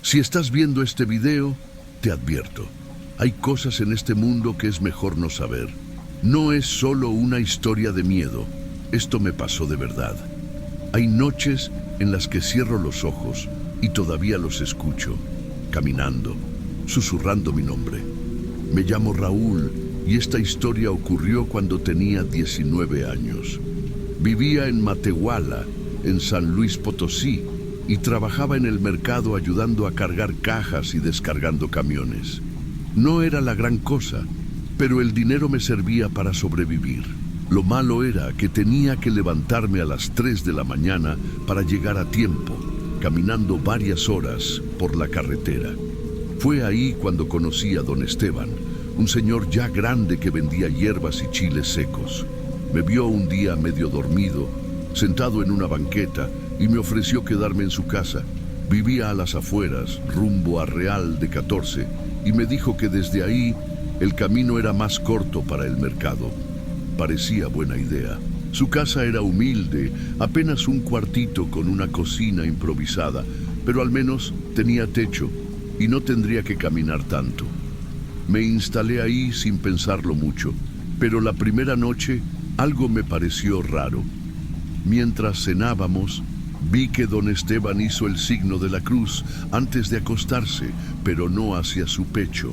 Si estás viendo este video, te advierto, hay cosas en este mundo que es mejor no saber. No es solo una historia de miedo, esto me pasó de verdad. Hay noches en las que cierro los ojos y todavía los escucho, caminando, susurrando mi nombre. Me llamo Raúl y esta historia ocurrió cuando tenía 19 años. Vivía en Matehuala, en San Luis Potosí, y trabajaba en el mercado ayudando a cargar cajas y descargando camiones. No era la gran cosa, pero el dinero me servía para sobrevivir. Lo malo era que tenía que levantarme a las 3 de la mañana para llegar a tiempo, caminando varias horas por la carretera. Fue ahí cuando conocí a don Esteban, un señor ya grande que vendía hierbas y chiles secos. Me vio un día medio dormido, sentado en una banqueta, y me ofreció quedarme en su casa. Vivía a las afueras, rumbo a Real de 14, y me dijo que desde ahí el camino era más corto para el mercado. Parecía buena idea. Su casa era humilde, apenas un cuartito con una cocina improvisada, pero al menos tenía techo y no tendría que caminar tanto. Me instalé ahí sin pensarlo mucho, pero la primera noche algo me pareció raro. Mientras cenábamos, vi que don Esteban hizo el signo de la cruz antes de acostarse, pero no hacia su pecho,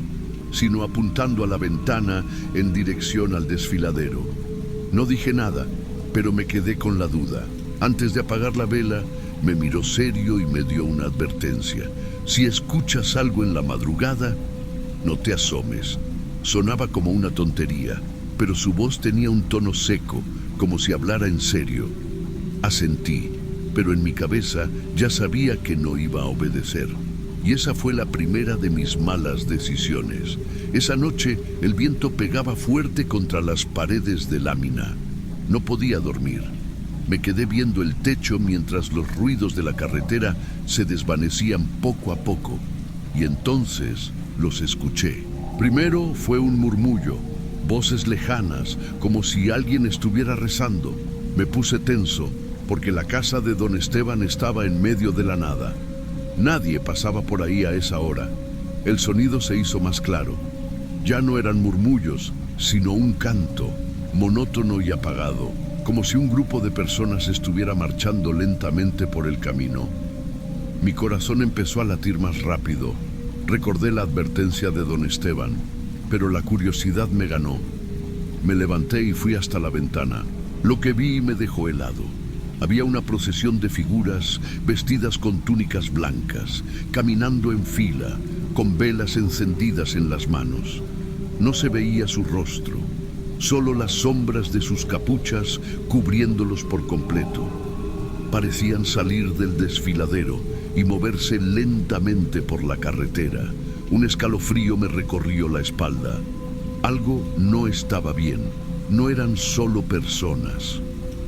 sino apuntando a la ventana en dirección al desfiladero. No dije nada, pero me quedé con la duda. Antes de apagar la vela, me miró serio y me dio una advertencia. Si escuchas algo en la madrugada, no te asomes. Sonaba como una tontería, pero su voz tenía un tono seco, como si hablara en serio. Asentí, pero en mi cabeza ya sabía que no iba a obedecer. Y esa fue la primera de mis malas decisiones. Esa noche el viento pegaba fuerte contra las paredes de lámina. No podía dormir. Me quedé viendo el techo mientras los ruidos de la carretera se desvanecían poco a poco. Y entonces los escuché. Primero fue un murmullo, voces lejanas, como si alguien estuviera rezando. Me puse tenso, porque la casa de don Esteban estaba en medio de la nada. Nadie pasaba por ahí a esa hora. El sonido se hizo más claro. Ya no eran murmullos, sino un canto, monótono y apagado, como si un grupo de personas estuviera marchando lentamente por el camino. Mi corazón empezó a latir más rápido. Recordé la advertencia de don Esteban, pero la curiosidad me ganó. Me levanté y fui hasta la ventana. Lo que vi me dejó helado. Había una procesión de figuras vestidas con túnicas blancas, caminando en fila, con velas encendidas en las manos. No se veía su rostro, solo las sombras de sus capuchas cubriéndolos por completo. Parecían salir del desfiladero y moverse lentamente por la carretera. Un escalofrío me recorrió la espalda. Algo no estaba bien, no eran solo personas.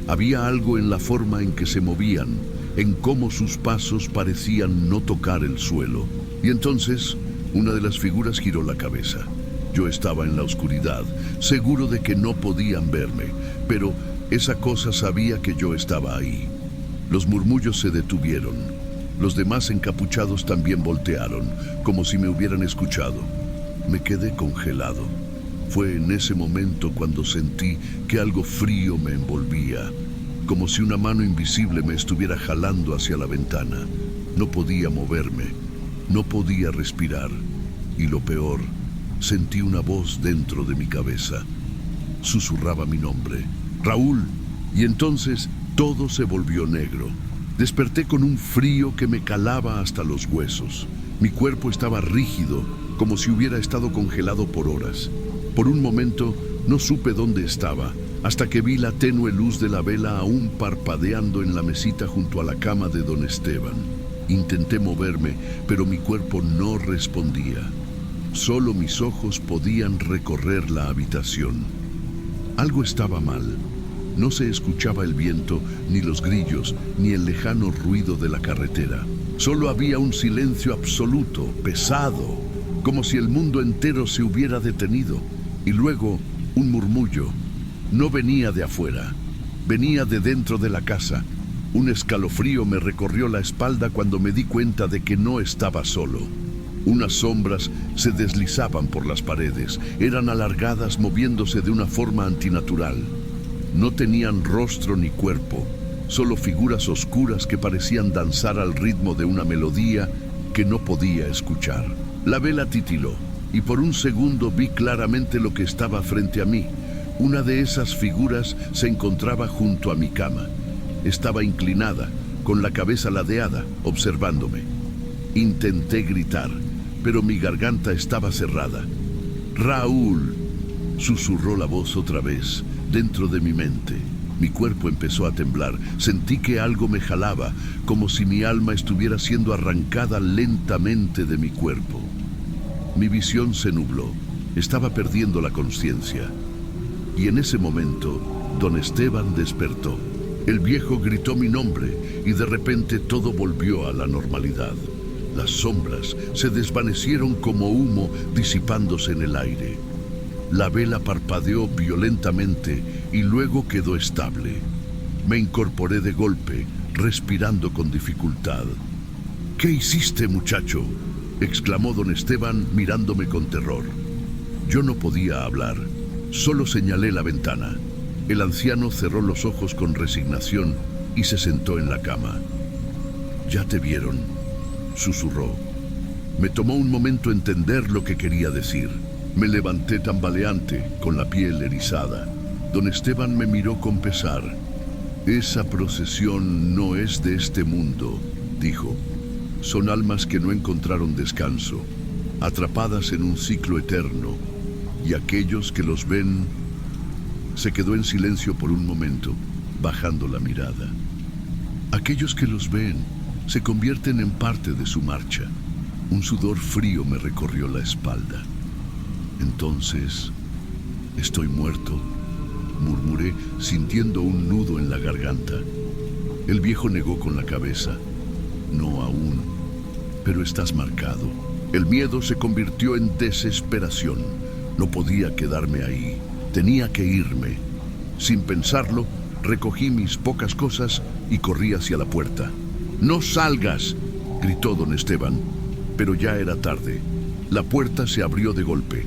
Había algo en la forma en que se movían, en cómo sus pasos parecían no tocar el suelo. Y entonces, una de las figuras giró la cabeza. Yo estaba en la oscuridad, seguro de que no podían verme, pero esa cosa sabía que yo estaba ahí. Los murmullos se detuvieron. Los demás encapuchados también voltearon, como si me hubieran escuchado. Me quedé congelado. Fue en ese momento cuando sentí que algo frío me envolvía, como si una mano invisible me estuviera jalando hacia la ventana. No podía moverme, no podía respirar, y lo peor, sentí una voz dentro de mi cabeza. Susurraba mi nombre, Raúl, y entonces todo se volvió negro. Desperté con un frío que me calaba hasta los huesos. Mi cuerpo estaba rígido, como si hubiera estado congelado por horas. Por un momento no supe dónde estaba, hasta que vi la tenue luz de la vela aún parpadeando en la mesita junto a la cama de don Esteban. Intenté moverme, pero mi cuerpo no respondía. Solo mis ojos podían recorrer la habitación. Algo estaba mal. No se escuchaba el viento, ni los grillos, ni el lejano ruido de la carretera. Solo había un silencio absoluto, pesado, como si el mundo entero se hubiera detenido. Y luego, un murmullo. No venía de afuera, venía de dentro de la casa. Un escalofrío me recorrió la espalda cuando me di cuenta de que no estaba solo. Unas sombras se deslizaban por las paredes, eran alargadas moviéndose de una forma antinatural. No tenían rostro ni cuerpo, solo figuras oscuras que parecían danzar al ritmo de una melodía que no podía escuchar. La vela titiló y por un segundo vi claramente lo que estaba frente a mí. Una de esas figuras se encontraba junto a mi cama. Estaba inclinada, con la cabeza ladeada, observándome. Intenté gritar, pero mi garganta estaba cerrada. «Raúl», susurró la voz otra vez, dentro de mi mente. Mi cuerpo empezó a temblar. Sentí que algo me jalaba, como si mi alma estuviera siendo arrancada lentamente de mi cuerpo. Mi visión se nubló. Estaba perdiendo la conciencia. Y en ese momento, don Esteban despertó. El viejo gritó mi nombre y de repente todo volvió a la normalidad. Las sombras se desvanecieron como humo disipándose en el aire. La vela parpadeó violentamente y luego quedó estable. Me incorporé de golpe, respirando con dificultad. «¿Qué hiciste, muchacho?», exclamó don Esteban mirándome con terror. Yo no podía hablar, solo señalé la ventana. El anciano cerró los ojos con resignación y se sentó en la cama. «Ya te vieron», susurró. Me tomó un momento entender lo que quería decir. Me levanté tambaleante, con la piel erizada. Don Esteban me miró con pesar. «Esa procesión no es de este mundo», dijo. «Son almas que no encontraron descanso, atrapadas en un ciclo eterno, y aquellos que los ven...» Se quedó en silencio por un momento, bajando la mirada. «Aquellos que los ven se convierten en parte de su marcha». Un sudor frío me recorrió la espalda. «Entonces, ¿estoy muerto?», murmuré, sintiendo un nudo en la garganta. El viejo negó con la cabeza. «No aún, pero estás marcado». El miedo se convirtió en desesperación. No podía quedarme ahí. Tenía que irme. Sin pensarlo, recogí mis pocas cosas y corrí hacia la puerta. «¡No salgas!», gritó don Esteban, pero ya era tarde. La puerta se abrió de golpe,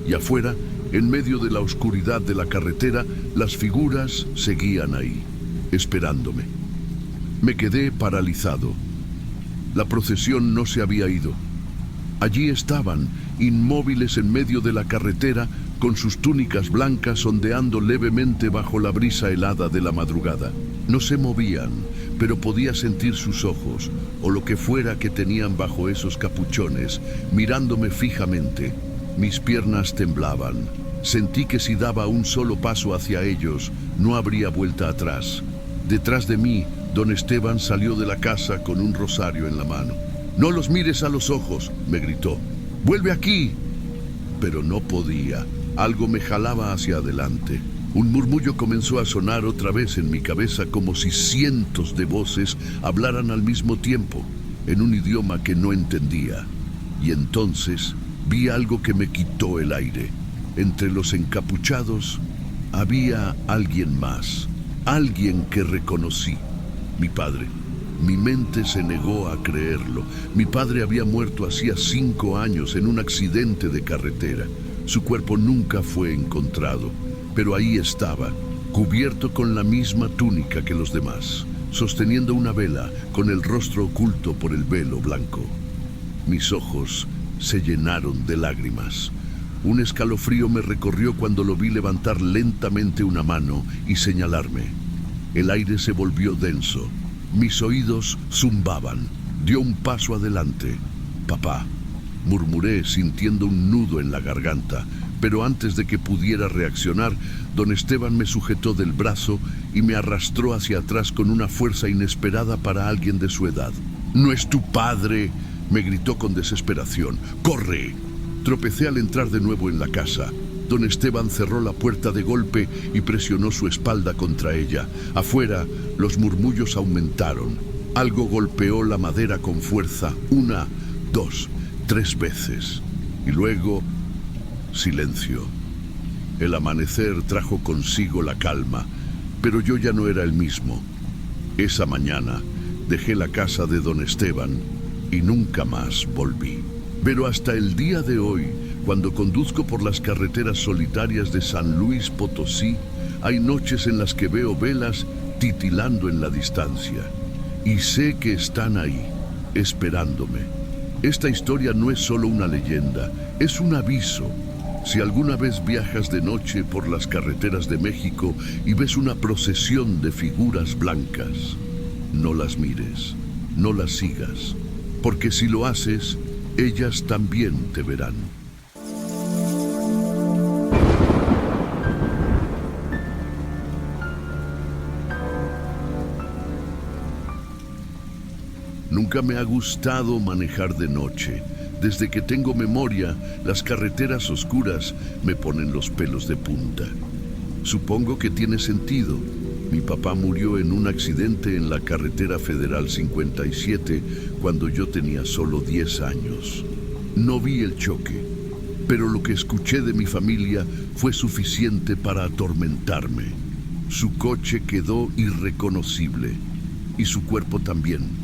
y afuera, en medio de la oscuridad de la carretera, las figuras seguían ahí, esperándome. Me quedé paralizado. La procesión no se había ido. Allí estaban, inmóviles en medio de la carretera, con sus túnicas blancas ondeando levemente bajo la brisa helada de la madrugada. No se movían, pero podía sentir sus ojos, o lo que fuera que tenían bajo esos capuchones, mirándome fijamente. Mis piernas temblaban. Sentí que si daba un solo paso hacia ellos, no habría vuelta atrás. Detrás de mí, don Esteban salió de la casa con un rosario en la mano. «¡No los mires a los ojos!», me gritó. «¡Vuelve aquí!». Pero no podía. Algo me jalaba hacia adelante. Un murmullo comenzó a sonar otra vez en mi cabeza, como si cientos de voces hablaran al mismo tiempo, en un idioma que no entendía. Y entonces vi algo que me quitó el aire. Entre los encapuchados había alguien más, alguien que reconocí. Mi padre. Mi mente se negó a creerlo. Mi padre había muerto hacía 5 años en un accidente de carretera. Su cuerpo nunca fue encontrado, pero ahí estaba, cubierto con la misma túnica que los demás, sosteniendo una vela con el rostro oculto por el velo blanco. Mis ojos se llenaron de lágrimas. Un escalofrío me recorrió cuando lo vi levantar lentamente una mano y señalarme. El aire se volvió denso. Mis oídos zumbaban. Dio un paso adelante. «Papá», murmuré sintiendo un nudo en la garganta, pero antes de que pudiera reaccionar, don Esteban me sujetó del brazo y me arrastró hacia atrás con una fuerza inesperada para alguien de su edad. «¡No es tu padre!», me gritó con desesperación. «¡Corre!». Tropecé al entrar de nuevo en la casa. Don Esteban cerró la puerta de golpe y presionó su espalda contra ella. Afuera, los murmullos aumentaron. Algo golpeó la madera con fuerza, 1, 2, 3 veces. Y luego, silencio. El amanecer trajo consigo la calma, pero yo ya no era el mismo. Esa mañana dejé la casa de don Esteban y nunca más volví. Pero hasta el día de hoy, cuando conduzco por las carreteras solitarias de San Luis Potosí, hay noches en las que veo velas titilando en la distancia. Y sé que están ahí, esperándome. Esta historia no es solo una leyenda, es un aviso. Si alguna vez viajas de noche por las carreteras de México y ves una procesión de figuras blancas, no las mires, no las sigas, porque si lo haces, ellas también te verán. Nunca me ha gustado manejar de noche. Desde que tengo memoria, las carreteras oscuras me ponen los pelos de punta. Supongo que tiene sentido. Mi papá murió en un accidente en la carretera Federal 57 cuando yo tenía solo 10 años. No vi el choque, pero lo que escuché de mi familia fue suficiente para atormentarme. Su coche quedó irreconocible y su cuerpo también.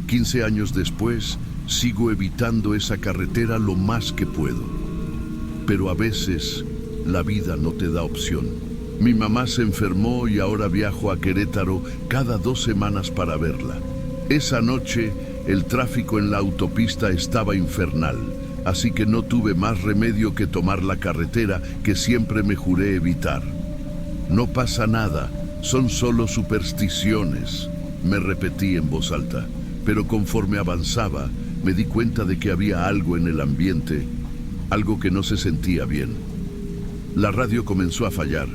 15 años después, sigo evitando esa carretera lo más que puedo. Pero a veces, la vida no te da opción. Mi mamá se enfermó y ahora viajo a Querétaro cada 2 semanas para verla. Esa noche, el tráfico en la autopista estaba infernal, así que no tuve más remedio que tomar la carretera que siempre me juré evitar. No pasa nada, son solo supersticiones, me repetí en voz alta. Pero conforme avanzaba, me di cuenta de que había algo en el ambiente, algo que no se sentía bien. La radio comenzó a fallar.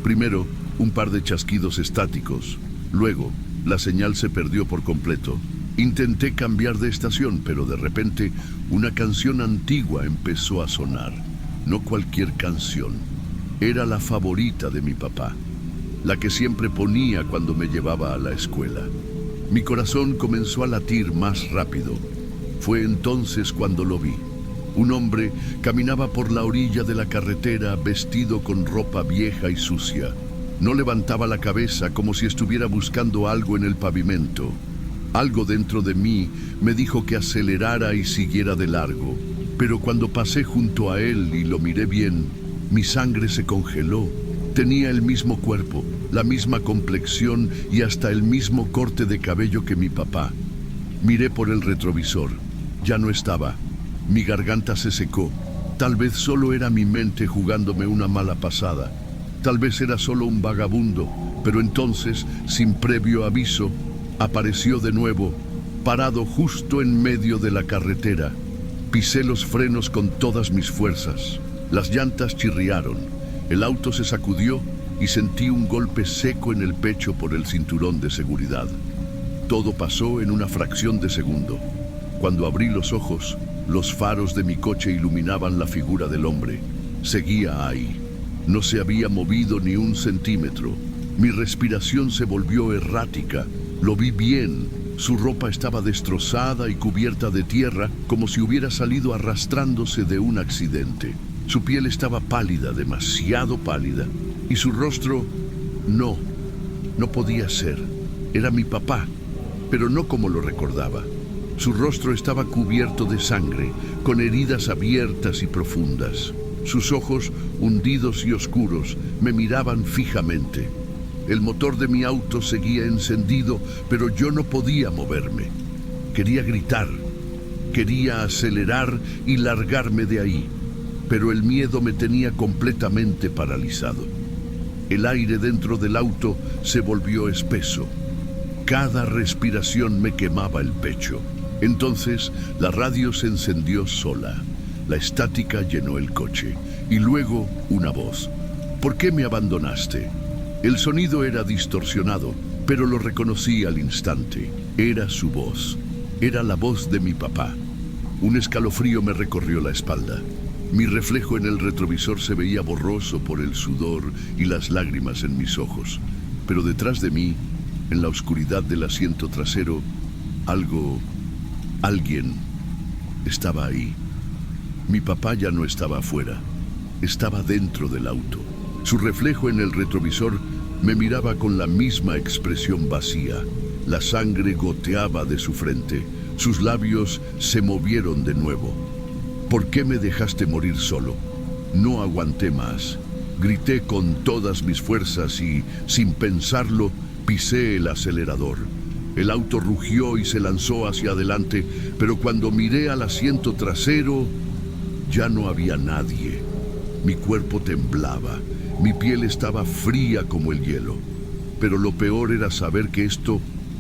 Primero, un par de chasquidos estáticos. Luego, la señal se perdió por completo. Intenté cambiar de estación, pero de repente, una canción antigua empezó a sonar. No cualquier canción. Era la favorita de mi papá, la que siempre ponía cuando me llevaba a la escuela. Mi corazón comenzó a latir más rápido. Fue entonces cuando lo vi. Un hombre caminaba por la orilla de la carretera vestido con ropa vieja y sucia. No levantaba la cabeza como si estuviera buscando algo en el pavimento. Algo dentro de mí me dijo que acelerara y siguiera de largo. Pero cuando pasé junto a él y lo miré bien, mi sangre se congeló. Tenía el mismo cuerpo, la misma complexión y hasta el mismo corte de cabello que mi papá. Miré por el retrovisor. Ya no estaba. Mi garganta se secó. Tal vez solo era mi mente jugándome una mala pasada. Tal vez era solo un vagabundo, pero entonces, sin previo aviso, apareció de nuevo, parado justo en medio de la carretera. Pisé los frenos con todas mis fuerzas. Las llantas chirriaron. El auto se sacudió y sentí un golpe seco en el pecho por el cinturón de seguridad. Todo pasó en una fracción de segundo. Cuando abrí los ojos, los faros de mi coche iluminaban la figura del hombre. Seguía ahí. No se había movido ni un centímetro. Mi respiración se volvió errática. Lo vi bien. Su ropa estaba destrozada y cubierta de tierra, como si hubiera salido arrastrándose de un accidente. Su piel estaba pálida, demasiado pálida. Y su rostro, no podía ser. Era mi papá, pero no como lo recordaba. Su rostro estaba cubierto de sangre, con heridas abiertas y profundas. Sus ojos, hundidos y oscuros, me miraban fijamente. El motor de mi auto seguía encendido, pero yo no podía moverme. Quería gritar, quería acelerar y largarme de ahí, pero el miedo me tenía completamente paralizado. El aire dentro del auto se volvió espeso. Cada respiración me quemaba el pecho. Entonces, la radio se encendió sola. La estática llenó el coche. Y luego, una voz. ¿Por qué me abandonaste? El sonido era distorsionado, pero lo reconocí al instante. Era su voz. Era la voz de mi papá. Un escalofrío me recorrió la espalda. Mi reflejo en el retrovisor se veía borroso por el sudor y las lágrimas en mis ojos. Pero detrás de mí, en la oscuridad del asiento trasero, alguien estaba ahí. Mi papá ya no estaba afuera, estaba dentro del auto. Su reflejo en el retrovisor me miraba con la misma expresión vacía. La sangre goteaba de su frente. Sus labios se movieron de nuevo. ¿Por qué me dejaste morir solo? No aguanté más. Grité con todas mis fuerzas y, sin pensarlo, pisé el acelerador. El auto rugió y se lanzó hacia adelante, pero cuando miré al asiento trasero, ya no había nadie. Mi cuerpo temblaba, mi piel estaba fría como el hielo. Pero lo peor era saber que esto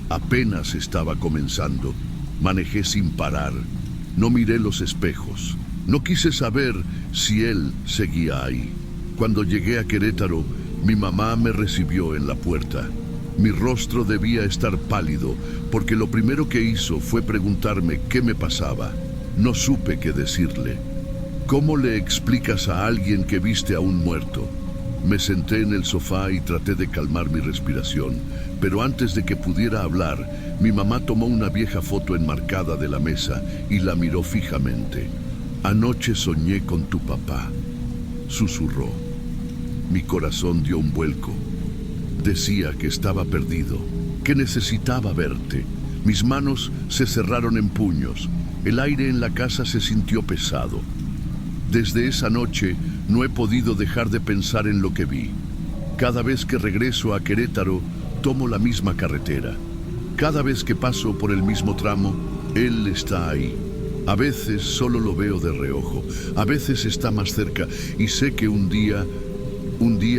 apenas estaba comenzando. Manejé sin parar. No miré los espejos. No quise saber si él seguía ahí. Cuando llegué a Querétaro, mi mamá me recibió en la puerta. Mi rostro debía estar pálido, porque lo primero que hizo fue preguntarme qué me pasaba. No supe qué decirle. ¿Cómo le explicas a alguien que viste a un muerto? Me senté en el sofá y traté de calmar mi respiración, pero antes de que pudiera hablar, mi mamá tomó una vieja foto enmarcada de la mesa y la miró fijamente. «Anoche soñé con tu papá», susurró. Mi corazón dio un vuelco. Decía que estaba perdido, que necesitaba verte. Mis manos se cerraron en puños. El aire en la casa se sintió pesado. Desde esa noche no he podido dejar de pensar en lo que vi. Cada vez que regreso a Querétaro, tomo la misma carretera. Cada vez que paso por el mismo tramo, él está ahí. A veces solo lo veo de reojo, a veces está más cerca y sé que un día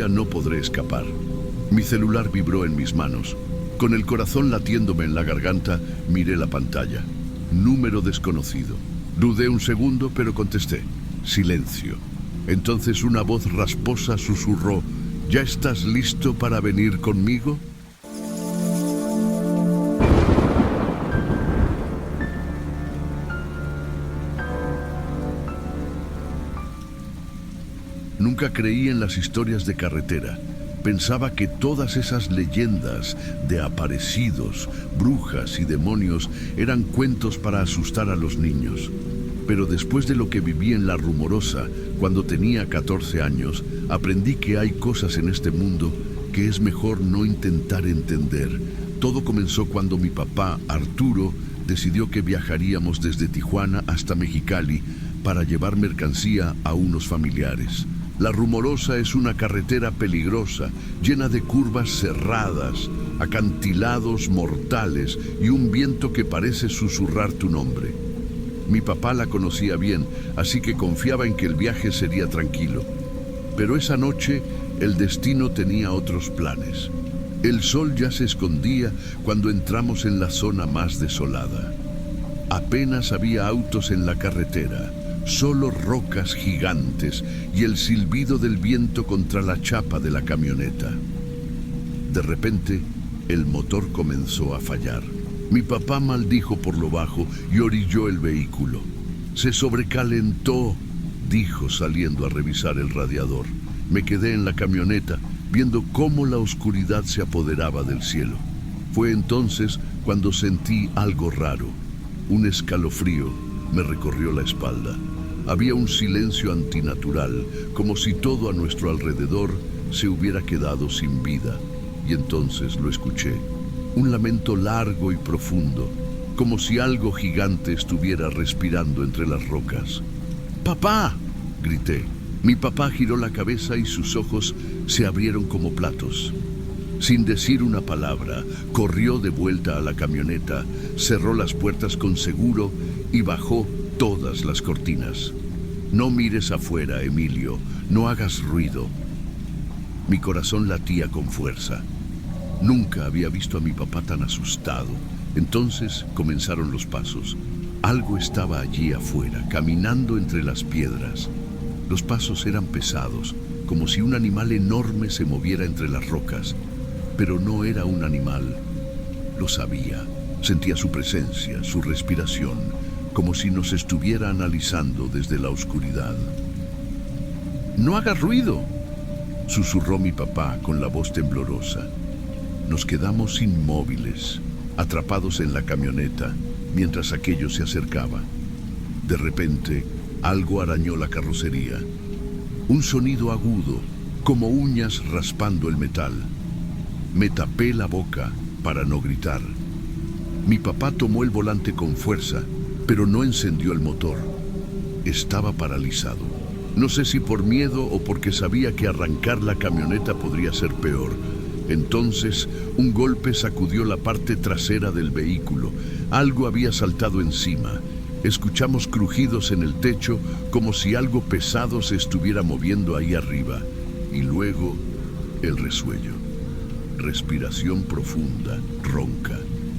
no podré escapar. Mi celular vibró en mis manos. Con el corazón latiéndome en la garganta, miré la pantalla. Número desconocido. Dudé un segundo, pero contesté. Silencio. Entonces una voz rasposa susurró: ¿Ya estás listo para venir conmigo? Nunca creí en las historias de carretera. Pensaba que todas esas leyendas de aparecidos, brujas y demonios eran cuentos para asustar a los niños. Pero después de lo que viví en La Rumorosa, cuando tenía 14 años, aprendí que hay cosas en este mundo que es mejor no intentar entender. Todo comenzó cuando mi papá, Arturo, decidió que viajaríamos desde Tijuana hasta Mexicali para llevar mercancía a unos familiares. La Rumorosa es una carretera peligrosa, llena de curvas cerradas, acantilados mortales y un viento que parece susurrar tu nombre. Mi papá la conocía bien, así que confiaba en que el viaje sería tranquilo. Pero esa noche el destino tenía otros planes. El sol ya se escondía cuando entramos en la zona más desolada. Apenas había autos en la carretera, solo rocas gigantes y el silbido del viento contra la chapa de la camioneta. De repente, el motor comenzó a fallar. Mi papá maldijo por lo bajo y orilló el vehículo. «Se sobrecalentó», dijo saliendo a revisar el radiador. Me quedé en la camioneta, viendo cómo la oscuridad se apoderaba del cielo. Fue entonces cuando sentí algo raro. Un escalofrío me recorrió la espalda. Había un silencio antinatural, como si todo a nuestro alrededor se hubiera quedado sin vida. Y entonces lo escuché. Un lamento largo y profundo, como si algo gigante estuviera respirando entre las rocas. «¡Papá!», grité. Mi papá giró la cabeza y sus ojos se abrieron como platos. Sin decir una palabra, corrió de vuelta a la camioneta, cerró las puertas con seguro y bajó todas las cortinas. «No mires afuera, Emilio, no hagas ruido». Mi corazón latía con fuerza. Nunca había visto a mi papá tan asustado. Entonces comenzaron los pasos. Algo estaba allí afuera, caminando entre las piedras. Los pasos eran pesados, como si un animal enorme se moviera entre las rocas. Pero no era un animal. Lo sabía. Sentía su presencia, su respiración, como si nos estuviera analizando desde la oscuridad. «No hagas ruido», susurró mi papá con la voz temblorosa. Nos quedamos inmóviles, atrapados en la camioneta, mientras aquello se acercaba. De repente, algo arañó la carrocería. Un sonido agudo, como uñas raspando el metal. Me tapé la boca para no gritar. Mi papá tomó el volante con fuerza, pero no encendió el motor. Estaba paralizado. No sé si por miedo o porque sabía que arrancar la camioneta podría ser peor. Entonces, un golpe sacudió la parte trasera del vehículo. Algo había saltado encima. Escuchamos crujidos en el techo como si algo pesado se estuviera moviendo ahí arriba. Y luego, el resuello. Respiración profunda, ronca.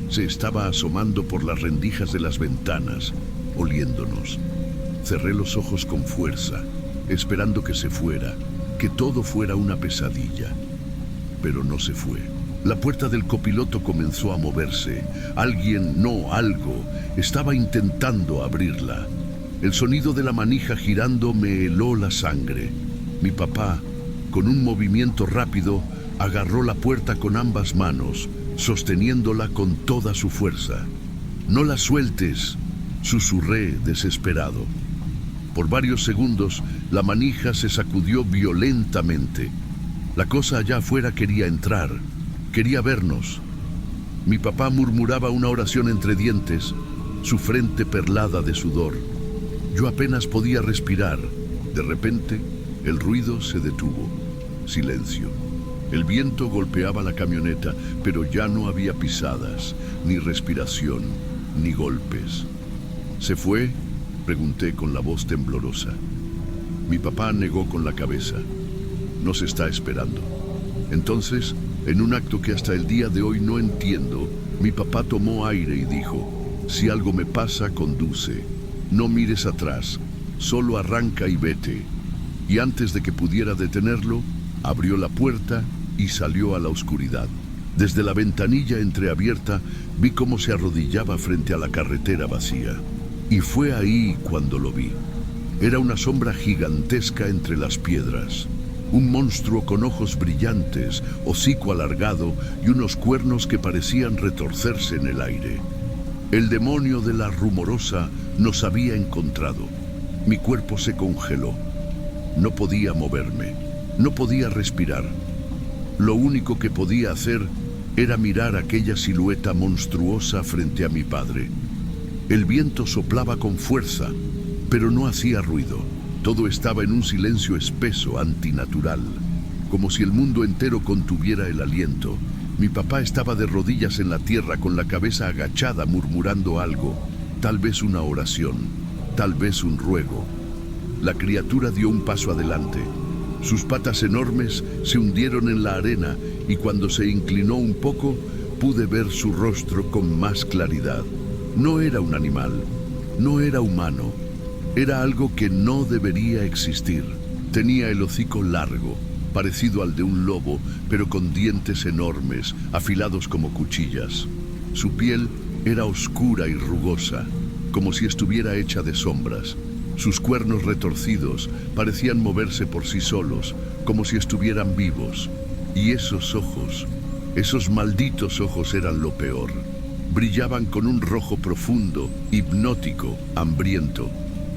Se estaba asomando por las rendijas de las ventanas, oliéndonos. Cerré los ojos con fuerza, esperando que se fuera, que todo fuera una pesadilla. Pero no se fue. La puerta del copiloto comenzó a moverse. Alguien, no algo, estaba intentando abrirla. El sonido de la manija girando me heló la sangre. Mi papá, con un movimiento rápido, agarró la puerta con ambas manos, sosteniéndola con toda su fuerza. «No la sueltes», susurré desesperado. Por varios segundos, la manija se sacudió violentamente. La cosa allá afuera quería entrar, quería vernos. Mi papá murmuraba una oración entre dientes, su frente perlada de sudor. Yo apenas podía respirar. De repente, el ruido se detuvo. Silencio. El viento golpeaba la camioneta, pero ya no había pisadas, ni respiración, ni golpes. ¿Se fue?, pregunté con la voz temblorosa. Mi papá negó con la cabeza. Nos está esperando. Entonces, en un acto que hasta el día de hoy no entiendo, mi papá tomó aire y dijo: «Si algo me pasa, conduce. No mires atrás, solo arranca y vete». Y antes de que pudiera detenerlo, abrió la puerta y salió a la oscuridad. Desde la ventanilla entreabierta vi cómo se arrodillaba frente a la carretera vacía. Y fue ahí cuando lo vi. Era una sombra gigantesca entre las piedras. Un monstruo con ojos brillantes, hocico alargado y unos cuernos que parecían retorcerse en el aire. El demonio de la Rumorosa nos había encontrado. Mi cuerpo se congeló. No podía moverme, no podía respirar. Lo único que podía hacer era mirar aquella silueta monstruosa frente a mi padre. El viento soplaba con fuerza, pero no hacía ruido. Todo estaba en un silencio espeso, antinatural, como si el mundo entero contuviera el aliento. Mi papá estaba de rodillas en la tierra con la cabeza agachada murmurando algo, tal vez una oración, tal vez un ruego. La criatura dio un paso adelante. Sus patas enormes se hundieron en la arena y cuando se inclinó un poco pude ver su rostro con más claridad. No era un animal, no era humano, era algo que no debería existir. Tenía el hocico largo, parecido al de un lobo, pero con dientes enormes, afilados como cuchillas. Su piel era oscura y rugosa, como si estuviera hecha de sombras. Sus cuernos retorcidos parecían moverse por sí solos, como si estuvieran vivos. Y esos ojos, esos malditos ojos eran lo peor. Brillaban con un rojo profundo, hipnótico, hambriento.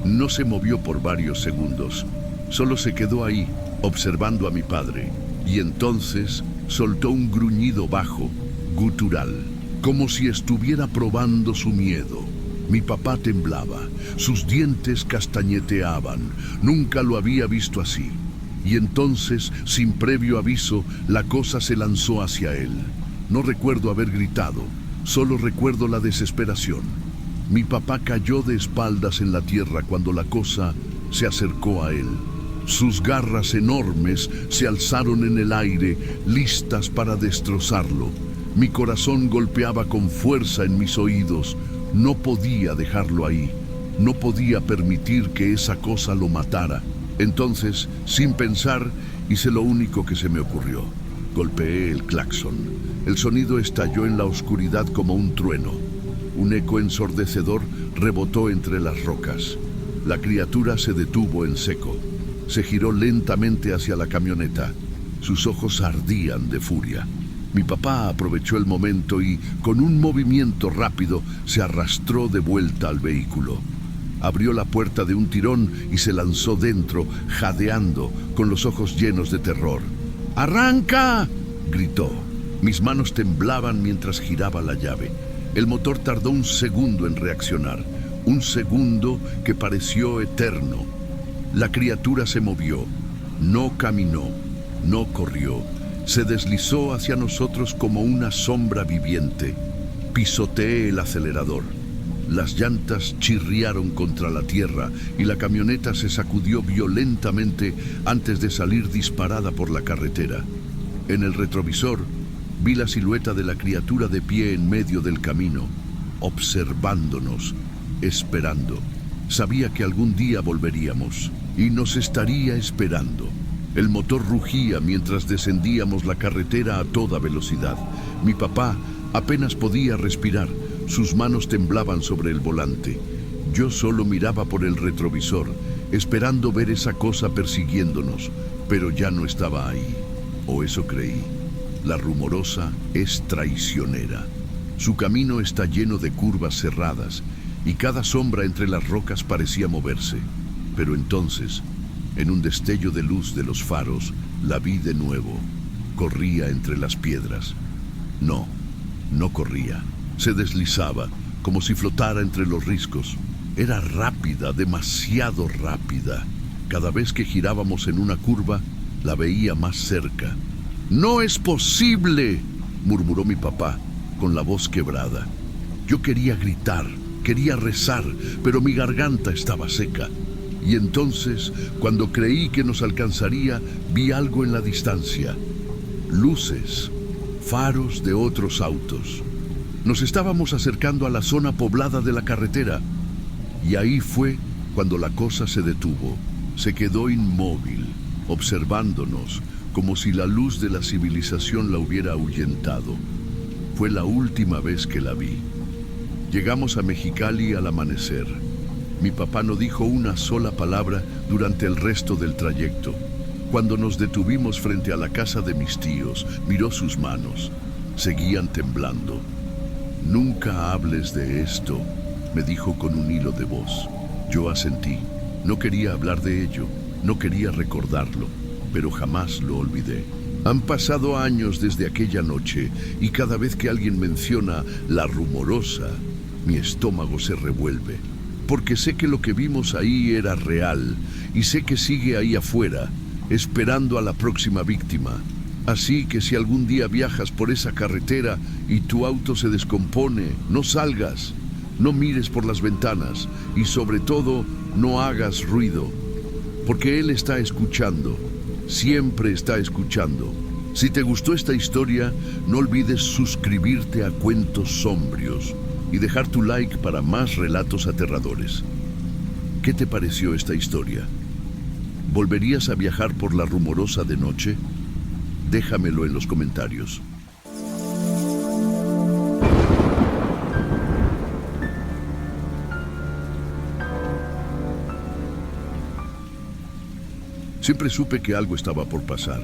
No se movió por varios segundos. Solo se quedó ahí, observando a mi padre. Y entonces soltó un gruñido bajo, gutural, como si estuviera probando su miedo. Mi papá temblaba, sus dientes castañeteaban. Nunca lo había visto así. Y entonces, sin previo aviso, la cosa se lanzó hacia él. No recuerdo haber gritado, solo recuerdo la desesperación. Mi papá cayó de espaldas en la tierra cuando la cosa se acercó a él. Sus garras enormes se alzaron en el aire, listas para destrozarlo. Mi corazón golpeaba con fuerza en mis oídos. No podía dejarlo ahí. No podía permitir que esa cosa lo matara. Entonces, sin pensar, hice lo único que se me ocurrió. Golpeé el claxon. El sonido estalló en la oscuridad como un trueno. Un eco ensordecedor rebotó entre las rocas. La criatura se detuvo en seco. Se giró lentamente hacia la camioneta. Sus ojos ardían de furia. Mi papá aprovechó el momento y, con un movimiento rápido, se arrastró de vuelta al vehículo. Abrió la puerta de un tirón y se lanzó dentro, jadeando, con los ojos llenos de terror. «¡Arranca!», gritó. Mis manos temblaban mientras giraba la llave. El motor tardó un segundo en reaccionar, un segundo que pareció eterno. La criatura se movió, no caminó, no corrió, se deslizó hacia nosotros como una sombra viviente. Pisoteé el acelerador. Las llantas chirriaron contra la tierra y la camioneta se sacudió violentamente antes de salir disparada por la carretera. En el retrovisor vi la silueta de la criatura de pie en medio del camino, observándonos, esperando. Sabía que algún día volveríamos y nos estaría esperando. El motor rugía mientras descendíamos la carretera a toda velocidad. Mi papá apenas podía respirar, sus manos temblaban sobre el volante. Yo solo miraba por el retrovisor, esperando ver esa cosa persiguiéndonos, pero ya no estaba ahí, o eso creí. La rumorosa es traicionera. Su camino está lleno de curvas cerradas y cada sombra entre las rocas parecía moverse. Pero entonces, en un destello de luz de los faros, la vi de nuevo. Corría entre las piedras. No corría. Se deslizaba, como si flotara entre los riscos. Era rápida, demasiado rápida. Cada vez que girábamos en una curva, la veía más cerca. «¡No es posible!», murmuró mi papá, con la voz quebrada. Yo quería gritar, quería rezar, pero mi garganta estaba seca. Y entonces, cuando creí que nos alcanzaría, vi algo en la distancia. Luces, faros de otros autos. Nos estábamos acercando a la zona poblada de la carretera. Y ahí fue cuando la cosa se detuvo. Se quedó inmóvil, observándonos, como si la luz de la civilización la hubiera ahuyentado. Fue la última vez que la vi. Llegamos a Mexicali al amanecer. Mi papá no dijo una sola palabra durante el resto del trayecto. Cuando nos detuvimos frente a la casa de mis tíos, miró sus manos. Seguían temblando. «Nunca hables de esto», me dijo con un hilo de voz. Yo asentí. No quería hablar de ello, no quería recordarlo, pero jamás lo olvidé. Han pasado años desde aquella noche y cada vez que alguien menciona la rumorosa, mi estómago se revuelve. Porque sé que lo que vimos ahí era real y sé que sigue ahí afuera, esperando a la próxima víctima. Así que si algún día viajas por esa carretera y tu auto se descompone, no salgas, no mires por las ventanas y sobre todo no hagas ruido, porque él está escuchando, siempre está escuchando. Si te gustó esta historia, no olvides suscribirte a Cuentos Sombrios y dejar tu like para más relatos aterradores. ¿Qué te pareció esta historia? ¿Volverías a viajar por la rumorosa de noche? Déjamelo en los comentarios. Siempre supe que algo estaba por pasar.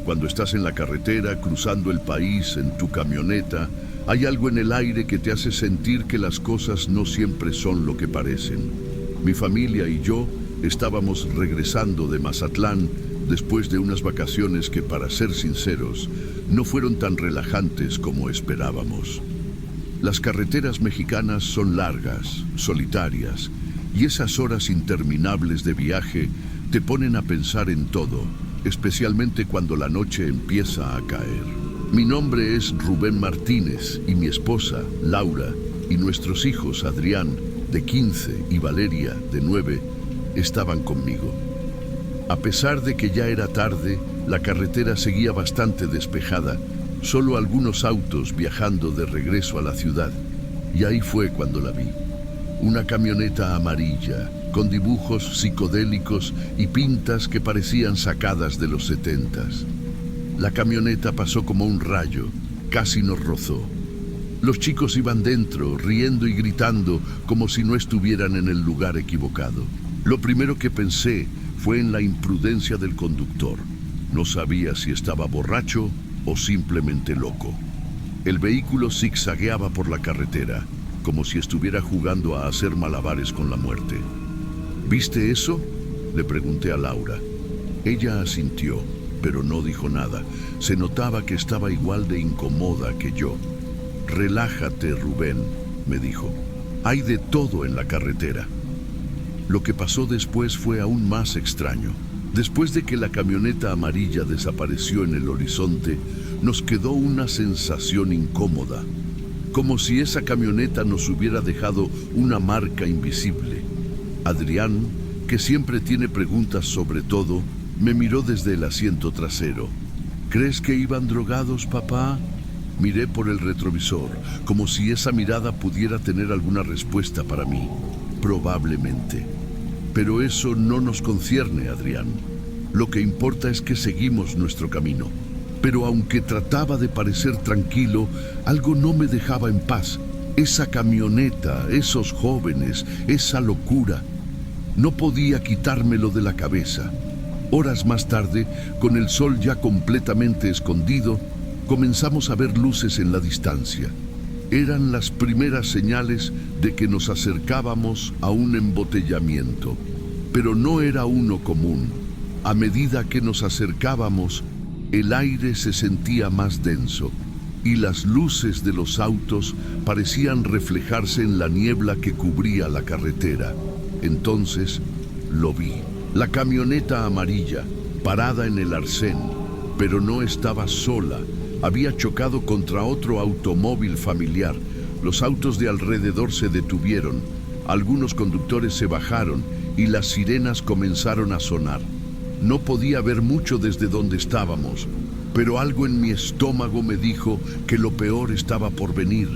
Cuando estás en la carretera, cruzando el país, en tu camioneta, hay algo en el aire que te hace sentir que las cosas no siempre son lo que parecen. Mi familia y yo estábamos regresando de Mazatlán después de unas vacaciones que, para ser sinceros, no fueron tan relajantes como esperábamos. Las carreteras mexicanas son largas, solitarias, y esas horas interminables de viaje te ponen a pensar en todo, especialmente cuando la noche empieza a caer. Mi nombre es Rubén Martínez y mi esposa, Laura, y nuestros hijos, Adrián, de 15, y Valeria, de 9, estaban conmigo. A pesar de que ya era tarde, la carretera seguía bastante despejada, solo algunos autos viajando de regreso a la ciudad. Y ahí fue cuando la vi. Una camioneta amarilla, con dibujos psicodélicos y pintas que parecían sacadas de los 70s. La camioneta pasó como un rayo, casi nos rozó. Los chicos iban dentro, riendo y gritando como si no estuvieran en el lugar equivocado. Lo primero que pensé fue en la imprudencia del conductor. No sabía si estaba borracho o simplemente loco. El vehículo zigzagueaba por la carretera, como si estuviera jugando a hacer malabares con la muerte. ¿Viste eso?, le pregunté a Laura. Ella asintió, pero no dijo nada. Se notaba que estaba igual de incómoda que yo. Relájate, Rubén, me dijo. Hay de todo en la carretera. Lo que pasó después fue aún más extraño. Después de que la camioneta amarilla desapareció en el horizonte, nos quedó una sensación incómoda, como si esa camioneta nos hubiera dejado una marca invisible. Adrián, que siempre tiene preguntas sobre todo, me miró desde el asiento trasero. ¿Crees que iban drogados, papá? Miré por el retrovisor, como si esa mirada pudiera tener alguna respuesta para mí. Probablemente. Pero eso no nos concierne, Adrián. Lo que importa es que seguimos nuestro camino. Pero aunque trataba de parecer tranquilo, algo no me dejaba en paz. Esa camioneta, esos jóvenes, esa locura. No podía quitármelo de la cabeza. Horas más tarde, con el sol ya completamente escondido, comenzamos a ver luces en la distancia. Eran las primeras señales de que nos acercábamos a un embotellamiento, pero no era uno común. A medida que nos acercábamos, el aire se sentía más denso y las luces de los autos parecían reflejarse en la niebla que cubría la carretera. Entonces lo vi, la camioneta amarilla, parada en el arcén, pero no estaba sola. Había chocado contra otro automóvil familiar. Los autos de alrededor se detuvieron, algunos conductores se bajaron y las sirenas comenzaron a sonar. No podía ver mucho desde donde estábamos, pero algo en mi estómago me dijo que lo peor estaba por venir.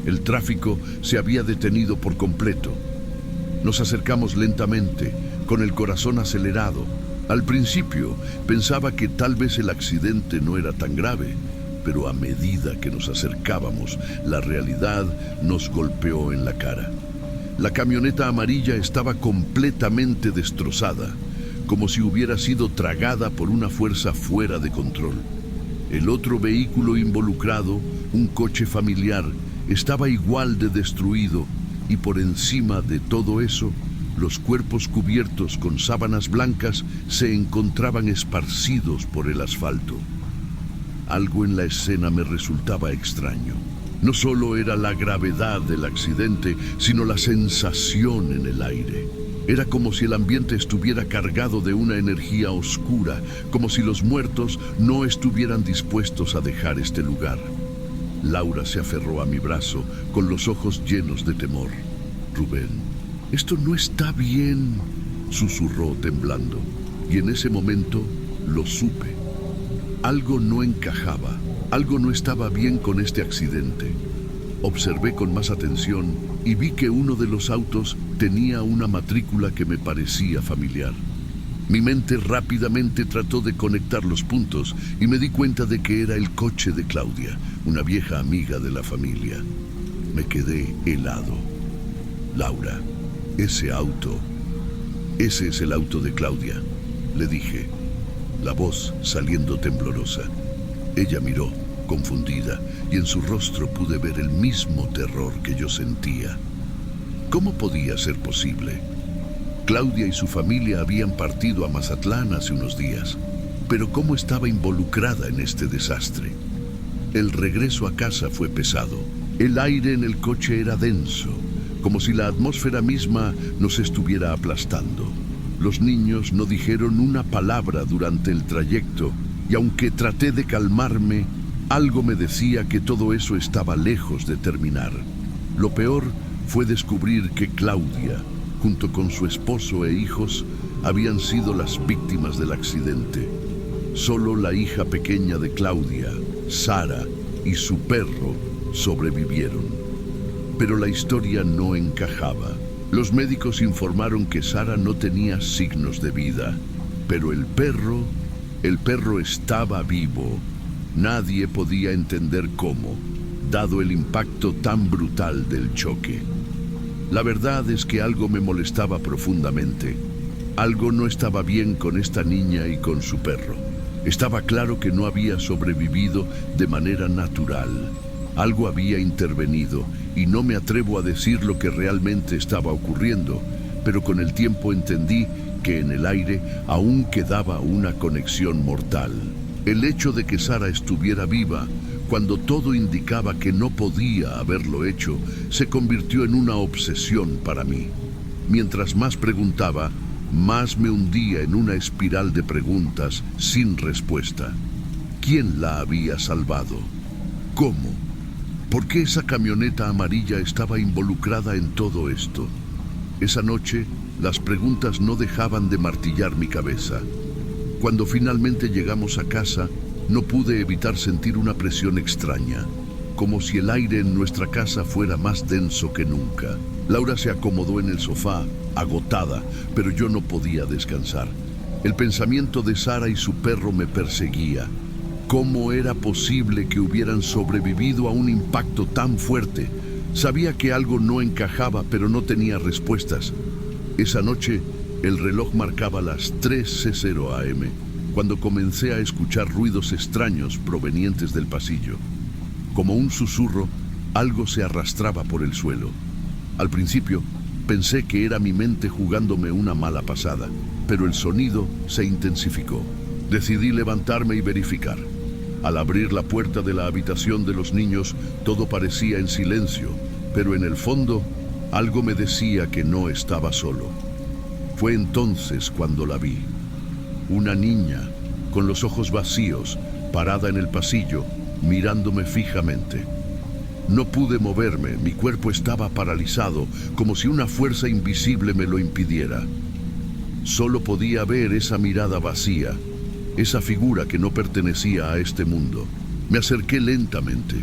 El tráfico se había detenido por completo. Nos acercamos lentamente, con el corazón acelerado. Al principio pensaba que tal vez el accidente no era tan grave, pero a medida que nos acercábamos, la realidad nos golpeó en la cara. La camioneta amarilla estaba completamente destrozada, como si hubiera sido tragada por una fuerza fuera de control. El otro vehículo involucrado, un coche familiar, estaba igual de destruido, y por encima de todo eso, los cuerpos cubiertos con sábanas blancas se encontraban esparcidos por el asfalto. Algo en la escena me resultaba extraño. No solo era la gravedad del accidente, sino la sensación en el aire. Era como si el ambiente estuviera cargado de una energía oscura, como si los muertos no estuvieran dispuestos a dejar este lugar. Laura se aferró a mi brazo, con los ojos llenos de temor. Rubén, esto no está bien, susurró temblando, y en ese momento lo supe. Algo no encajaba, algo no estaba bien con este accidente. Observé con más atención y vi que uno de los autos tenía una matrícula que me parecía familiar. Mi mente rápidamente trató de conectar los puntos y me di cuenta de que era el coche de Claudia, una vieja amiga de la familia. Me quedé helado. Laura, ese es el auto de Claudia, le dije, la voz saliendo temblorosa. Ella miró, confundida, y en su rostro pude ver el mismo terror que yo sentía. ¿Cómo podía ser posible? Claudia y su familia habían partido a Mazatlán hace unos días, pero ¿cómo estaba involucrada en este desastre? El regreso a casa fue pesado. El aire en el coche era denso, como si la atmósfera misma nos estuviera aplastando. Los niños no dijeron una palabra durante el trayecto, y aunque traté de calmarme, algo me decía que todo eso estaba lejos de terminar. Lo peor fue descubrir que Claudia, junto con su esposo e hijos, habían sido las víctimas del accidente. Solo la hija pequeña de Claudia, Sara, y su perro sobrevivieron. Pero la historia no encajaba. Los médicos informaron que Sara no tenía signos de vida, pero el perro estaba vivo. Nadie podía entender cómo, dado el impacto tan brutal del choque. La verdad es que algo me molestaba profundamente. Algo no estaba bien con esta niña y con su perro. Estaba claro que no había sobrevivido de manera natural. Algo había intervenido y no me atrevo a decir lo que realmente estaba ocurriendo, pero con el tiempo entendí que en el aire aún quedaba una conexión mortal. El hecho de que Sara estuviera viva cuando todo indicaba que no podía haberlo hecho, se convirtió en una obsesión para mí. Mientras más preguntaba, más me hundía en una espiral de preguntas sin respuesta. ¿Quién la había salvado? ¿Cómo? ¿Por qué esa camioneta amarilla estaba involucrada en todo esto? Esa noche, las preguntas no dejaban de martillar mi cabeza. Cuando finalmente llegamos a casa, no pude evitar sentir una presión extraña, como si el aire en nuestra casa fuera más denso que nunca. Laura se acomodó en el sofá, agotada, pero yo no podía descansar. El pensamiento de Sara y su perro me perseguía. ¿Cómo era posible que hubieran sobrevivido a un impacto tan fuerte? Sabía que algo no encajaba, pero no tenía respuestas. Esa noche, el reloj marcaba las 3:00 am, cuando comencé a escuchar ruidos extraños provenientes del pasillo. Como un susurro, algo se arrastraba por el suelo. Al principio, pensé que era mi mente jugándome una mala pasada, pero el sonido se intensificó. Decidí levantarme y verificar. Al abrir la puerta de la habitación de los niños, todo parecía en silencio, pero en el fondo, algo me decía que no estaba solo. Fue entonces cuando la vi. Una niña, con los ojos vacíos, parada en el pasillo, mirándome fijamente. No pude moverme, mi cuerpo estaba paralizado, como si una fuerza invisible me lo impidiera. Solo podía ver esa mirada vacía, esa figura que no pertenecía a este mundo. Me acerqué lentamente,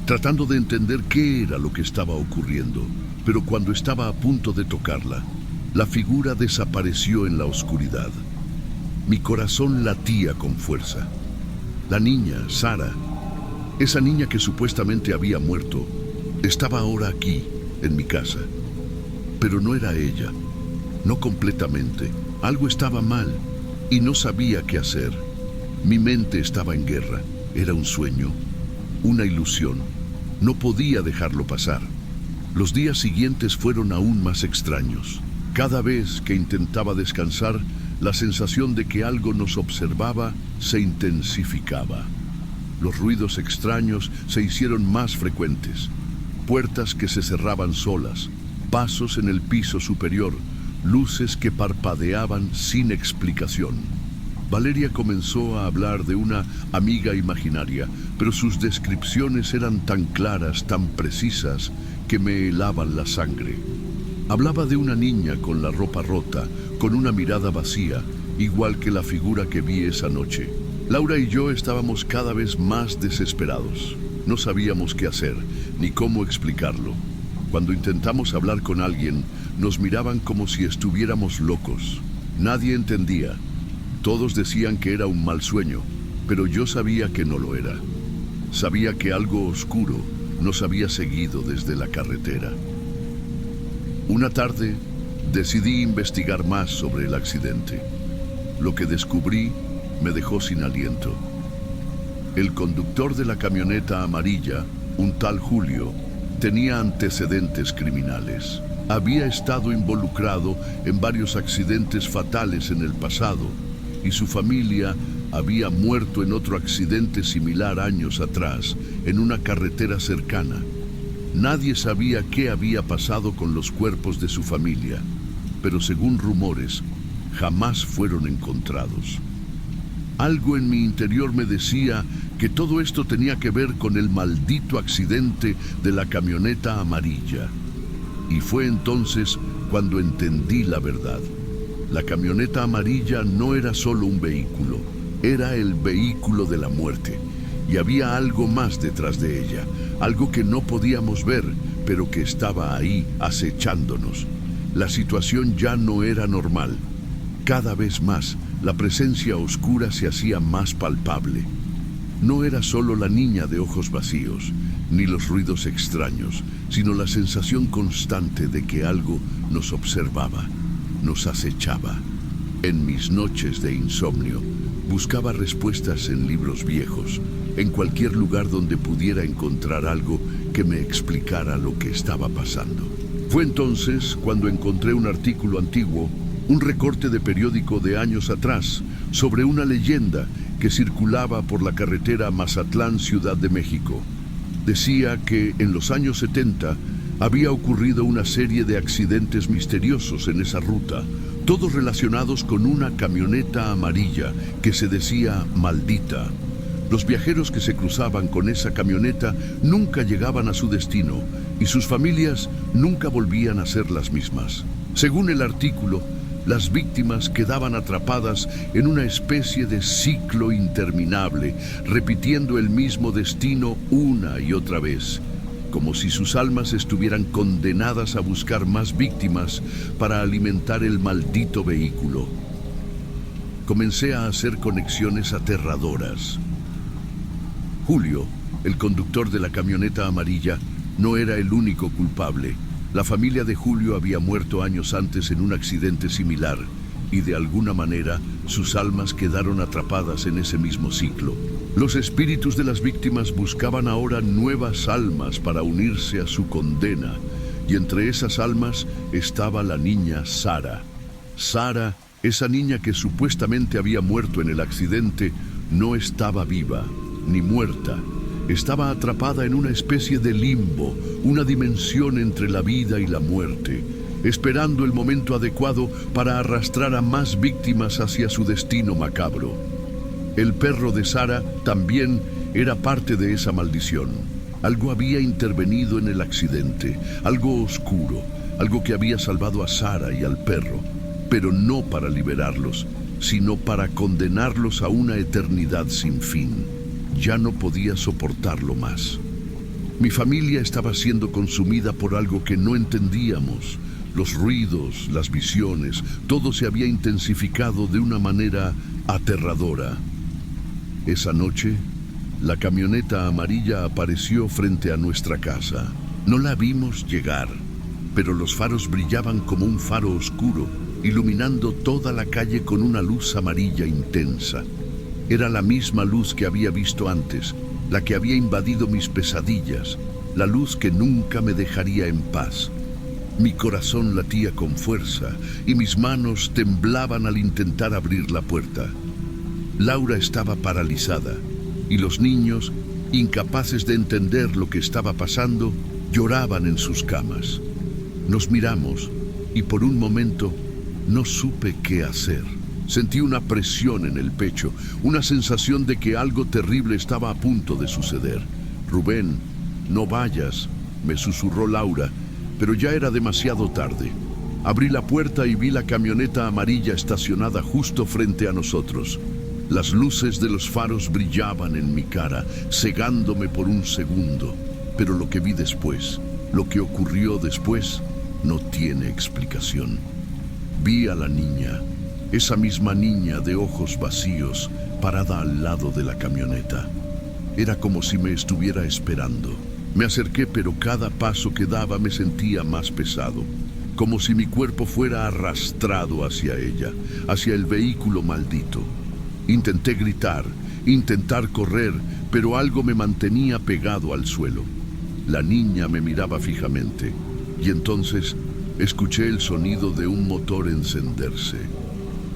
tratando de entender qué era lo que estaba ocurriendo, pero cuando estaba a punto de tocarla, la figura desapareció en la oscuridad. Mi corazón latía con fuerza. La niña, Sara, esa niña que supuestamente había muerto, estaba ahora aquí, en mi casa. Pero no era ella, no completamente. Algo estaba mal y no sabía qué hacer. Mi mente estaba en guerra. Era un sueño, una ilusión. No podía dejarlo pasar. Los días siguientes fueron aún más extraños. Cada vez que intentaba descansar, la sensación de que algo nos observaba se intensificaba. Los ruidos extraños se hicieron más frecuentes. Puertas que se cerraban solas, pasos en el piso superior, luces que parpadeaban sin explicación. Valeria comenzó a hablar de una amiga imaginaria, pero sus descripciones eran tan claras, tan precisas, que me helaban la sangre. Hablaba de una niña con la ropa rota, con una mirada vacía, igual que la figura que vi esa noche. Laura y yo estábamos cada vez más desesperados. No sabíamos qué hacer, ni cómo explicarlo. Cuando intentamos hablar con alguien, nos miraban como si estuviéramos locos. Nadie entendía. Todos decían que era un mal sueño, pero yo sabía que no lo era. Sabía que algo oscuro nos había seguido desde la carretera. Una tarde, decidí investigar más sobre el accidente. Lo que descubrí me dejó sin aliento. El conductor de la camioneta amarilla, un tal Julio, tenía antecedentes criminales. Había estado involucrado en varios accidentes fatales en el pasado y su familia había muerto en otro accidente similar años atrás, en una carretera cercana. Nadie sabía qué había pasado con los cuerpos de su familia, pero según rumores, jamás fueron encontrados. Algo en mi interior me decía que todo esto tenía que ver con el maldito accidente de la camioneta amarilla. Y fue entonces cuando entendí la verdad. La camioneta amarilla no era solo un vehículo, era el vehículo de la muerte. Y había algo más detrás de ella, algo que no podíamos ver, pero que estaba ahí acechándonos. La situación ya no era normal. Cada vez más, la presencia oscura se hacía más palpable. No era solo la niña de ojos vacíos, ni los ruidos extraños, sino la sensación constante de que algo nos observaba, nos acechaba. En mis noches de insomnio, buscaba respuestas en libros viejos, en cualquier lugar donde pudiera encontrar algo que me explicara lo que estaba pasando. Fue entonces cuando encontré un artículo antiguo, un recorte de periódico de años atrás, sobre una leyenda que circulaba por la carretera Mazatlán-Ciudad de México. Decía que en los años 70 había ocurrido una serie de accidentes misteriosos en esa ruta, todos relacionados con una camioneta amarilla que se decía maldita. Los viajeros que se cruzaban con esa camioneta nunca llegaban a su destino y sus familias nunca volvían a ser las mismas. Según el artículo, las víctimas quedaban atrapadas en una especie de ciclo interminable, repitiendo el mismo destino una y otra vez, como si sus almas estuvieran condenadas a buscar más víctimas para alimentar el maldito vehículo. Comencé a hacer conexiones aterradoras. Julio, el conductor de la camioneta amarilla, no era el único culpable. La familia de Julio había muerto años antes en un accidente similar y de alguna manera sus almas quedaron atrapadas en ese mismo ciclo. Los espíritus de las víctimas buscaban ahora nuevas almas para unirse a su condena, y entre esas almas estaba la niña Sara. Sara, esa niña que supuestamente había muerto en el accidente, no estaba viva ni muerta. Estaba atrapada en una especie de limbo, una dimensión entre la vida y la muerte, esperando el momento adecuado para arrastrar a más víctimas hacia su destino macabro. El perro de Sara también era parte de esa maldición. Algo había intervenido en el accidente, algo oscuro, algo que había salvado a Sara y al perro, pero no para liberarlos, sino para condenarlos a una eternidad sin fin. Ya no podía soportarlo más. Mi familia estaba siendo consumida por algo que no entendíamos. Los ruidos, las visiones, todo se había intensificado de una manera aterradora. Esa noche, la camioneta amarilla apareció frente a nuestra casa. No la vimos llegar, pero los faros brillaban como un faro oscuro, iluminando toda la calle con una luz amarilla intensa. Era la misma luz que había visto antes, la que había invadido mis pesadillas, la luz que nunca me dejaría en paz. Mi corazón latía con fuerza y mis manos temblaban al intentar abrir la puerta. Laura estaba paralizada y los niños, incapaces de entender lo que estaba pasando, lloraban en sus camas. Nos miramos y por un momento no supe qué hacer. Sentí una presión en el pecho, una sensación de que algo terrible estaba a punto de suceder. «Rubén, no vayas», me susurró Laura, pero ya era demasiado tarde. Abrí la puerta y vi la camioneta amarilla estacionada justo frente a nosotros. Las luces de los faros brillaban en mi cara, cegándome por un segundo. Pero lo que vi después, lo que ocurrió después, no tiene explicación. Vi a la niña, esa misma niña de ojos vacíos, parada al lado de la camioneta. Era como si me estuviera esperando. Me acerqué, pero cada paso que daba me sentía más pesado, como si mi cuerpo fuera arrastrado hacia ella, hacia el vehículo maldito. Intenté gritar, intentar correr, pero algo me mantenía pegado al suelo. La niña me miraba fijamente, y entonces escuché el sonido de un motor encenderse.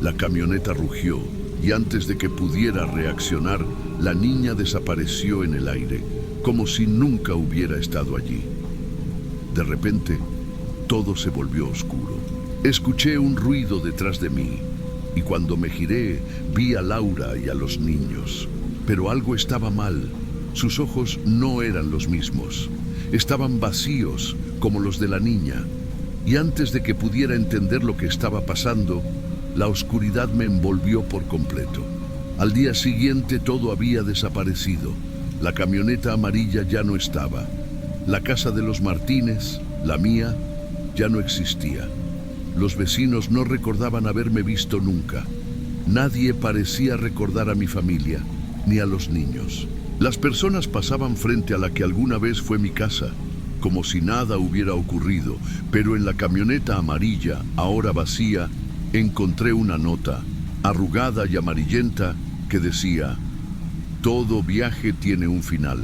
La camioneta rugió, y antes de que pudiera reaccionar, la niña desapareció en el aire, como si nunca hubiera estado allí. De repente, todo se volvió oscuro. Escuché un ruido detrás de mí, y cuando me giré, vi a Laura y a los niños. Pero algo estaba mal. Sus ojos no eran los mismos. Estaban vacíos, como los de la niña. Y antes de que pudiera entender lo que estaba pasando, la oscuridad me envolvió por completo. Al día siguiente todo había desaparecido. La camioneta amarilla ya no estaba. La casa de los Martínez, la mía, ya no existía. Los vecinos no recordaban haberme visto nunca. Nadie parecía recordar a mi familia, ni a los niños. Las personas pasaban frente a la que alguna vez fue mi casa, como si nada hubiera ocurrido, pero en la camioneta amarilla, ahora vacía, encontré una nota, arrugada y amarillenta, que decía: «Todo viaje tiene un final.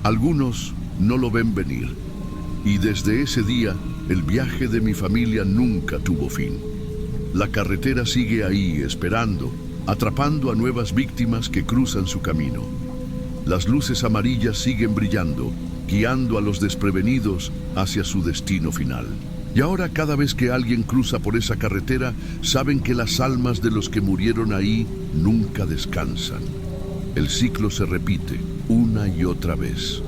Algunos no lo ven venir». Y desde ese día, el viaje de mi familia nunca tuvo fin. La carretera sigue ahí, esperando, atrapando a nuevas víctimas que cruzan su camino. Las luces amarillas siguen brillando, guiando a los desprevenidos hacia su destino final. Y ahora cada vez que alguien cruza por esa carretera, saben que las almas de los que murieron ahí nunca descansan. El ciclo se repite una y otra vez.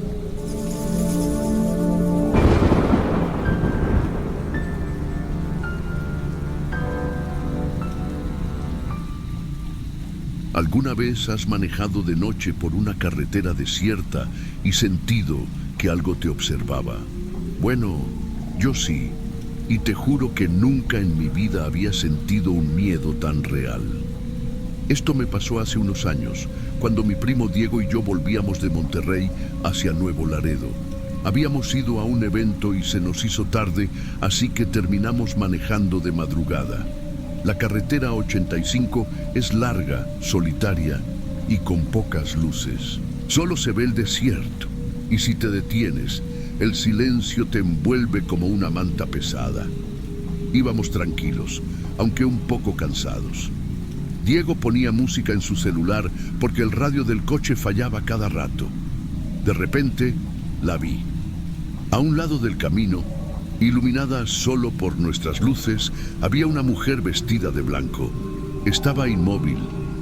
¿Alguna vez has manejado de noche por una carretera desierta y sentido que algo te observaba? Bueno, yo sí, y te juro que nunca en mi vida había sentido un miedo tan real. Esto me pasó hace unos años, cuando mi primo Diego y yo volvíamos de Monterrey hacia Nuevo Laredo. Habíamos ido a un evento y se nos hizo tarde, así que terminamos manejando de madrugada. La carretera 85 es larga, solitaria y con pocas luces. Solo se ve el desierto, y si te detienes, el silencio te envuelve como una manta pesada. Íbamos tranquilos, aunque un poco cansados. Diego ponía música en su celular porque el radio del coche fallaba cada rato. De repente, la vi. A un lado del camino, iluminada solo por nuestras luces, había una mujer vestida de blanco. Estaba inmóvil,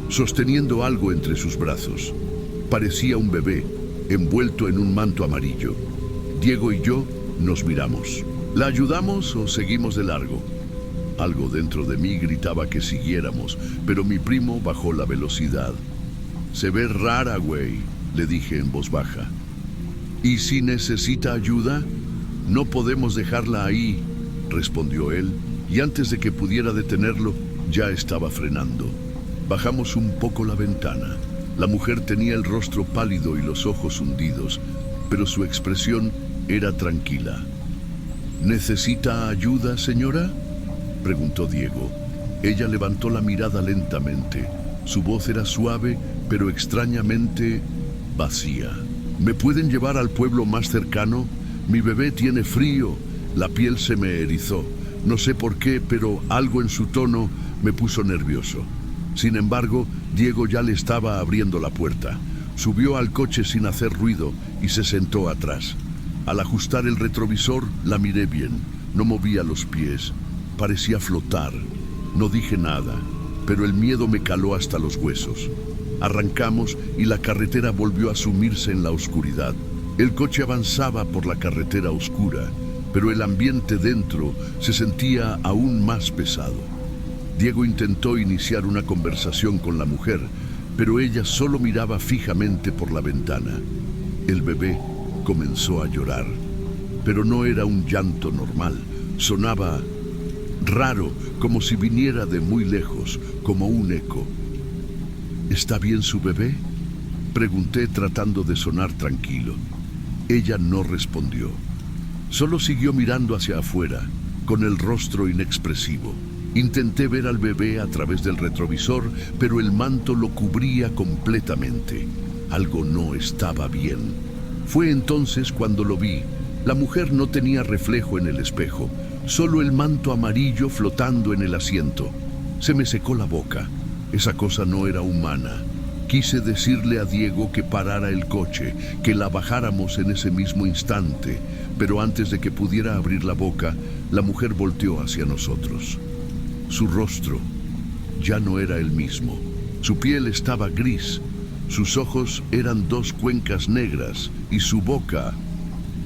sosteniendo algo entre sus brazos. Parecía un bebé, envuelto en un manto amarillo. Diego y yo nos miramos. ¿La ayudamos o seguimos de largo? Algo dentro de mí gritaba que siguiéramos, pero mi primo bajó la velocidad. «Se ve rara, güey», le dije en voz baja. «¿Y si necesita ayuda? No podemos dejarla ahí», respondió él, y antes de que pudiera detenerlo, ya estaba frenando. Bajamos un poco la ventana. La mujer tenía el rostro pálido y los ojos hundidos, pero su expresión era tranquila. «¿Necesita ayuda, señora?», preguntó Diego. Ella levantó la mirada lentamente. Su voz era suave, pero extrañamente vacía. «¿Me pueden llevar al pueblo más cercano? Mi bebé tiene frío». La piel se me erizó. No sé por qué, pero algo en su tono me puso nervioso. Sin embargo, Diego ya le estaba abriendo la puerta. Subió al coche sin hacer ruido y se sentó atrás. Al ajustar el retrovisor, la miré bien. No movía los pies. Parecía flotar. No dije nada, pero el miedo me caló hasta los huesos. Arrancamos y la carretera volvió a sumirse en la oscuridad. El coche avanzaba por la carretera oscura, pero el ambiente dentro se sentía aún más pesado. Diego intentó iniciar una conversación con la mujer, pero ella solo miraba fijamente por la ventana. El bebé comenzó a llorar, pero no era un llanto normal. Sonaba raro, como si viniera de muy lejos, como un eco. «¿Está bien su bebé?», pregunté tratando de sonar tranquilo. Ella no respondió. Solo siguió mirando hacia afuera, con el rostro inexpresivo. Intenté ver al bebé a través del retrovisor, pero el manto lo cubría completamente. Algo no estaba bien. Fue entonces cuando lo vi. La mujer no tenía reflejo en el espejo, solo el manto amarillo flotando en el asiento. Se me secó la boca. Esa cosa no era humana. Quise decirle a Diego que parara el coche, que la bajáramos en ese mismo instante, pero antes de que pudiera abrir la boca, la mujer volteó hacia nosotros. Su rostro ya no era el mismo. Su piel estaba gris, sus ojos eran dos cuencas negras y su boca,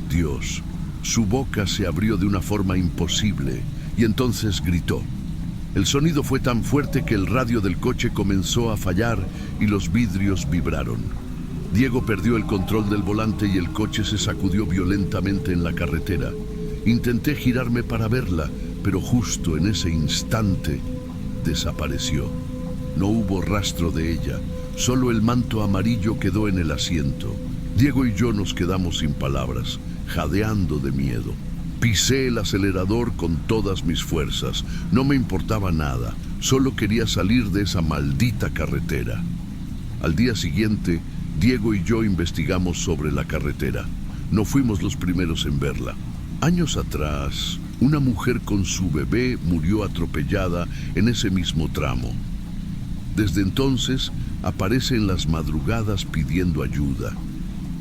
Dios, su boca se abrió de una forma imposible y entonces gritó. El sonido fue tan fuerte que el radio del coche comenzó a fallar y los vidrios vibraron. Diego perdió el control del volante y el coche se sacudió violentamente en la carretera. Intenté girarme para verla, pero justo en ese instante desapareció. No hubo rastro de ella, solo el manto amarillo quedó en el asiento. Diego y yo nos quedamos sin palabras, jadeando de miedo. Pisé el acelerador con todas mis fuerzas. No me importaba nada, solo quería salir de esa maldita carretera. Al día siguiente, Diego y yo investigamos sobre la carretera. No fuimos los primeros en verla. Años atrás, una mujer con su bebé murió atropellada en ese mismo tramo. Desde entonces aparece en las madrugadas pidiendo ayuda,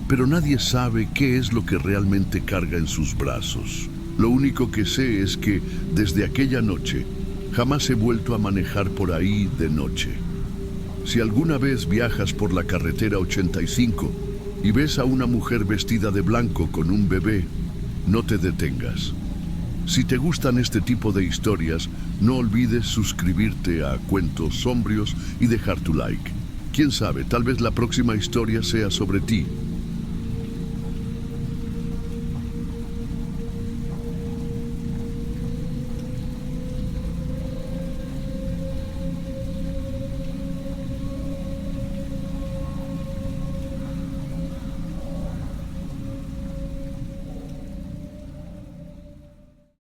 pero nadie sabe qué es lo que realmente carga en sus brazos. Lo único que sé es que desde aquella noche jamás he vuelto a manejar por ahí de noche. Si alguna vez viajas por la carretera 85 y ves a una mujer vestida de blanco con un bebé, no te detengas. Si te gustan este tipo de historias, no olvides suscribirte a Cuentos Sombrios y dejar tu like. Quién sabe, tal vez la próxima historia sea sobre ti.